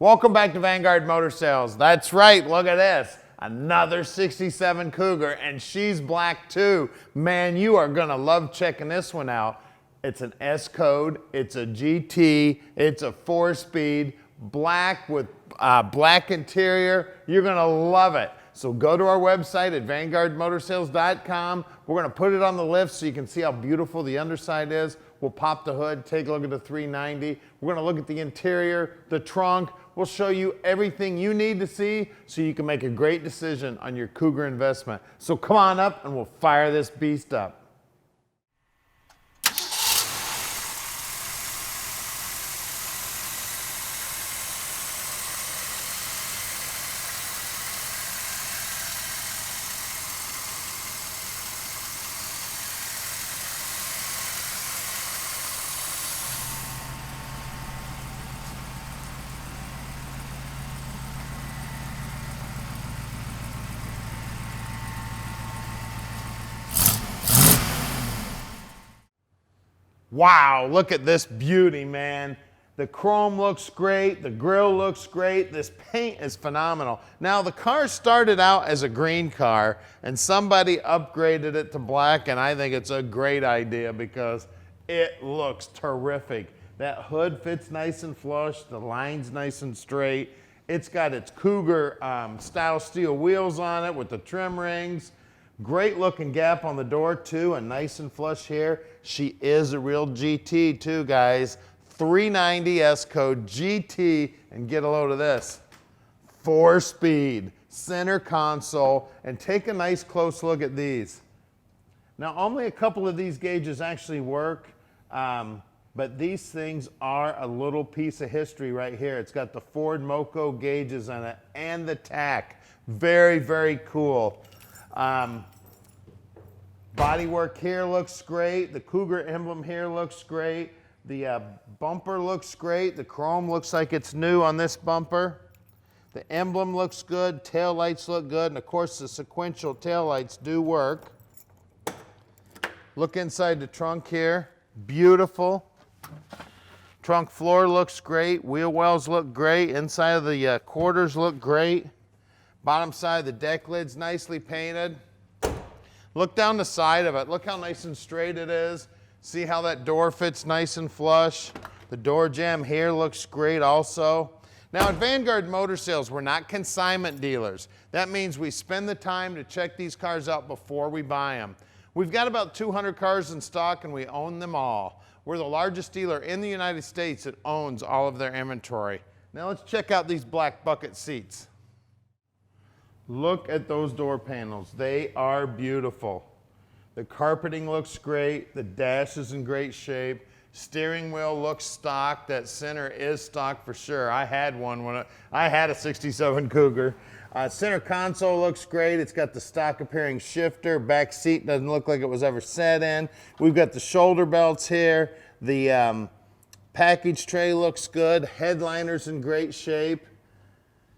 Welcome back to Vanguard Motor Sales. That's right, look at this. Another 67 Cougar, and she's black too. Man, you are gonna love checking this one out. It's an S code, it's a GT, it's a 4-speed, black with black interior. You're gonna love it. So go to our website at vanguardmotorsales.com. We're gonna put it on the lift so you can see how beautiful the underside is. We'll pop the hood, take a look at the 390. We're gonna look at the interior, the trunk. We'll show you everything you need to see so you can make a great decision on your Cougar investment. So come on up and we'll fire this beast up. Wow, look at this beauty, man. The chrome looks great, the grille looks great, this paint is phenomenal. Now, the car started out as a green car, and somebody upgraded it to black, and I think it's a great idea because it looks terrific. That hood fits nice and flush, the line's nice and straight. It's got its Cougar style steel wheels on it with the trim rings. Great looking gap on the door too, and nice and flush here. She is a real GT too, guys. 390 S code GT, and get a load of this. 4-speed, center console, and take a nice close look at these. Now, only a couple of these gauges actually work, but these things are a little piece of history right here. It's got the Ford Moco Gauges on it and the tack. Very, very cool. Bodywork here looks great. The Cougar emblem here looks great. The bumper looks great. The chrome looks like it's new on this bumper. The emblem looks good. Tail lights look good. And of course, the sequential tail lights do work. Look inside the trunk here. Beautiful. Trunk floor looks great. Wheel wells look great. Inside of the quarters look great. Bottom side of the deck lid's nicely painted. Look down the side of it. Look how nice and straight it is. See how that door fits nice and flush. The door jamb here looks great also. Now at Vanguard Motor Sales, we're not consignment dealers. That means we spend the time to check these cars out before we buy them. We've got about 200 cars in stock and we own them all. We're the largest dealer in the United States that owns all of their inventory. Now let's check out these black bucket seats. Look at those door panels. They are beautiful. The carpeting looks great. The dash is in great shape. Steering wheel looks stock. That center is stock for sure. I had one when I had a 67 Cougar. Center console looks great. It's got the stock appearing shifter. Back seat doesn't look like it was ever set in. We've got the shoulder belts here. The package tray looks good. Headliner's in great shape.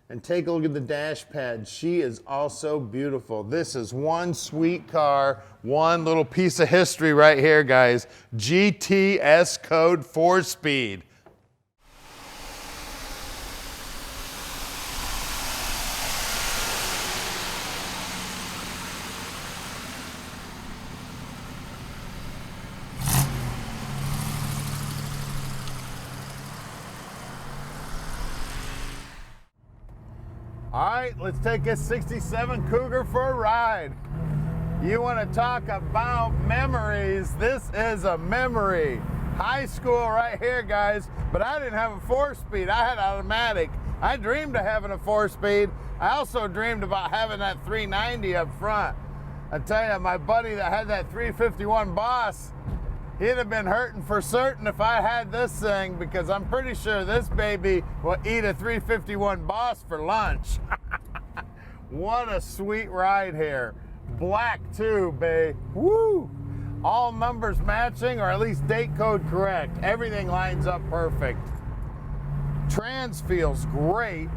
And take a look at the dash pad. She is also beautiful. This is one sweet car, one little piece of history right here, guys. GT S code 4-speed. All right, let's take this 67 Cougar for a ride. You want to talk about memories? This is a memory. High school right here, guys, but I didn't have a 4-speed. I had automatic. I dreamed of having a 4-speed. I also dreamed about having that 390 up front. I tell you, my buddy that had that 351 Boss, he'd have been hurting for certain if I had this thing, because I'm pretty sure this baby will eat a 351 Boss for lunch. What a sweet ride here. Black too, babe. Woo! All numbers matching, or at least date code correct. Everything lines up perfect. Trans feels great.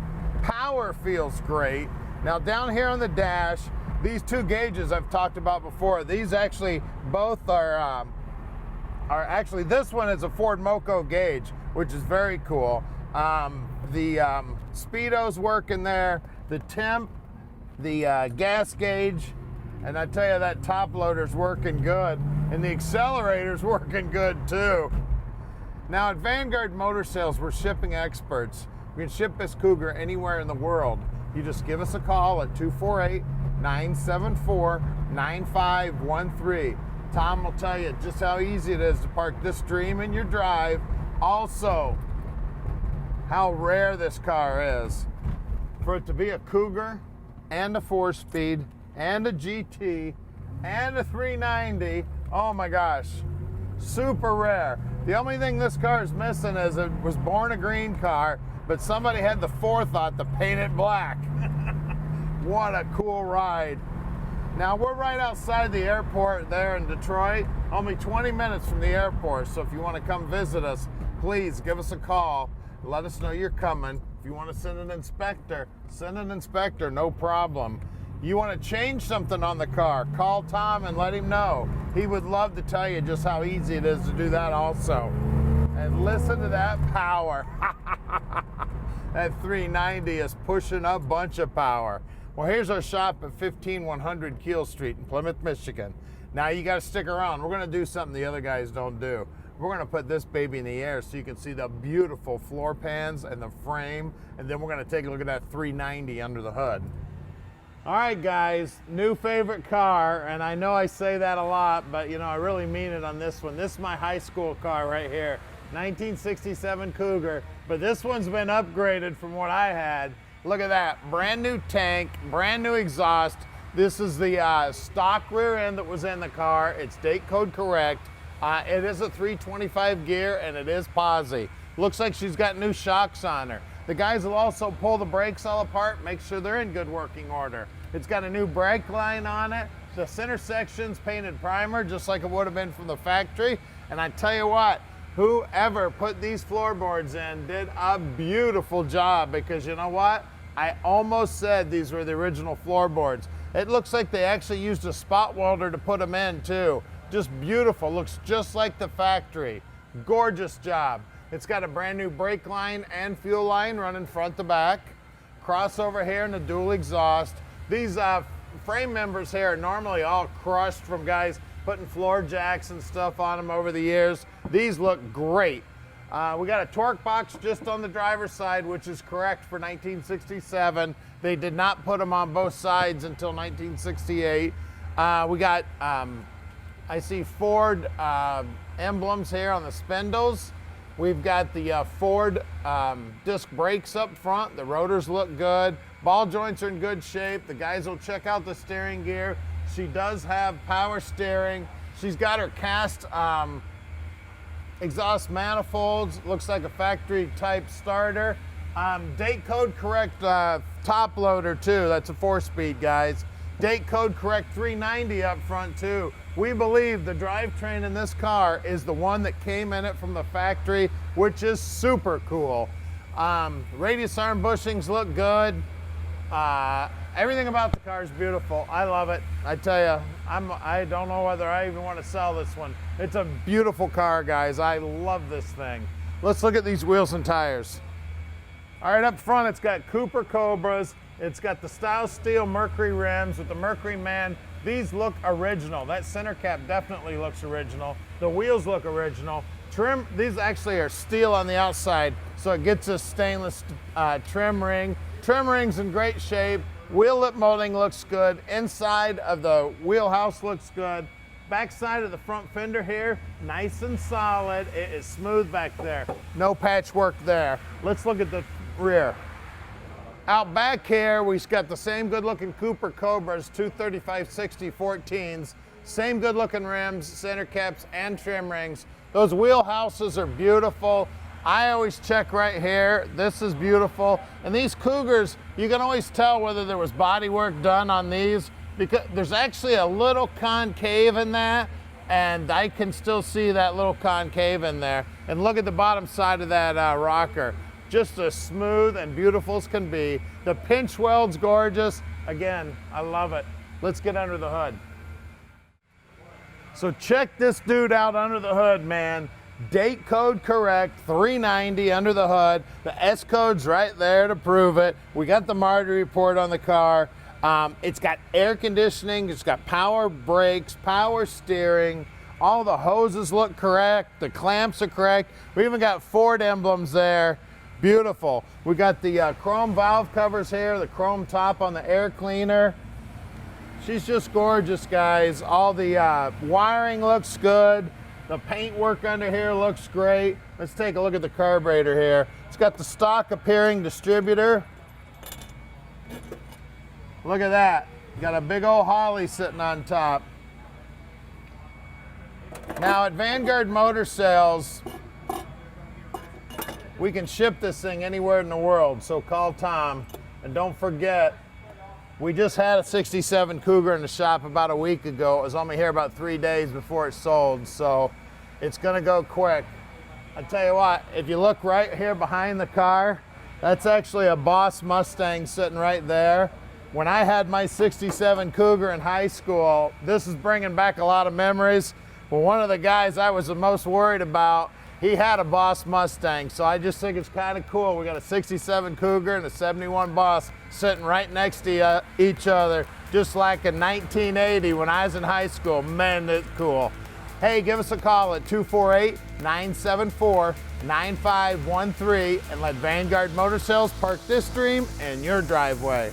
Power feels great. Now down here on the dash, these two gauges I've talked about before, these actually both are actually, this one is a Ford Moco gauge, which is very cool. The speedo's working there, the temp, the gas gauge, and I tell you that top loader's working good, and the accelerator's working good too. Now at Vanguard Motor Sales, we're shipping experts. We can ship this Cougar anywhere in the world. You just give us a call at 248-974-9513. Tom will tell you just how easy it is to park this dream in your drive. Also, how rare this car is. For it to be a Cougar and a 4-speed and a GT and a 390, oh my gosh, super rare. The only thing this car is missing is it was born a green car, but somebody had the forethought to paint it black. What a cool ride. Now we're right outside the airport there in Detroit, only 20 minutes from the airport, so if you want to come visit us, please give us a call. Let us know you're coming. If you want to send an inspector, no problem. You want to change something on the car, call Tom and let him know. He would love to tell you just how easy it is to do that also. And listen to that power. That 390 is pushing a bunch of power. Well, here's our shop at 15100 Keel Street in Plymouth, Michigan. Now you got to stick around. We're going to do something the other guys don't do. We're going to put this baby in the air so you can see the beautiful floor pans and the frame, and then we're going to take a look at that 390 under the hood. All right, guys, new favorite car, and I know I say that a lot, but you know, I really mean it on this one. This is my high school car right here, 1967 Cougar, but this one's been upgraded from what I had. Look at that, brand new tank, brand new exhaust. This is the stock rear end that was in the car. It's date code correct. It is a 325 gear and it is posi. Looks like she's got new shocks on her. The guys will also pull the brakes all apart, make sure they're in good working order. It's got a new brake line on it. The center section's painted primer just like it would have been from the factory. And I tell you what, whoever put these floorboards in did a beautiful job, because you know what? I almost said these were the original floorboards. It looks like they actually used a spot welder to put them in too. Just beautiful, looks just like the factory. Gorgeous job. It's got a brand new brake line and fuel line running front to back. Crossover here and a dual exhaust. These frame members here are normally all crushed from guys putting floor jacks and stuff on them over the years. These look great. We got a torque box just on the driver's side, which is correct for 1967. They did not put them on both sides until 1968. We got, I see Ford emblems here on the spindles. We've got the Ford disc brakes up front. The rotors look good. Ball joints are in good shape. The guys will check out the steering gear. She does have power steering. She's got her cast exhaust manifolds. Looks like a factory type starter. Date code correct top loader too. That's a 4-speed, guys. Date code correct 390 up front too. We believe the drivetrain in this car is the one that came in it from the factory, which is super cool. Radius arm bushings look good. Everything about the car is beautiful. I love it. I tell you, I don't know whether I even want to sell this one. It's a beautiful car, guys. I love this thing. Let's look at these wheels and tires. All right, up front, it's got Cooper Cobras. It's got the style steel Mercury rims with the Mercury Man. These look original. That center cap definitely looks original. The wheels look original. Trim, these actually are steel on the outside, so it gets a stainless trim ring. Trim ring's in great shape. Wheel lip molding looks good. Inside of the wheelhouse looks good. Back side of the front fender here, nice and solid. It is smooth back there. No patchwork there. Let's look at the rear. Out back here, we've got the same good looking Cooper Cobras, 235/60 14s. Same good looking rims, center caps, and trim rings. Those wheelhouses are beautiful. I always check right here. This is beautiful. And these Cougars, you can always tell whether there was body work done on these, because there's actually a little concave in that, and I can still see that little concave in there. And look at the bottom side of that rocker. Just as smooth and beautiful as can be. The pinch weld's gorgeous. Again, I love it. Let's get under the hood. So check this dude out under the hood, man. Date code correct, 390 under the hood. The S code's right there to prove it. We got the Marty report on the car. It's got air conditioning, it's got power brakes, power steering. All the hoses look correct, the clamps are correct. We even got Ford emblems there. Beautiful. We got the chrome valve covers here, the chrome top on the air cleaner. She's just gorgeous, guys. All the wiring looks good. The paint work under here looks great. Let's take a look at the carburetor here. It's got the stock appearing distributor. Look at that. Got a big old Holly sitting on top. Now at Vanguard Motor Sales, we can ship this thing anywhere in the world, so call Tom. And don't forget, we just had a 67 Cougar in the shop about a week ago. It was only here about 3 days before it sold, so it's gonna go quick. I tell you what, if you look right here behind the car, that's actually a Boss Mustang sitting right there. When I had my 67 Cougar in high school, this is bringing back a lot of memories. Well, one of the guys I was the most worried about, he had a Boss Mustang, so I just think it's kind of cool. We got a 67 Cougar and a 71 Boss sitting right next to each other, just like in 1980 when I was in high school. Man, that's cool. Hey, give us a call at 248-974-9513 and let Vanguard Motor Sales park this dream in your driveway.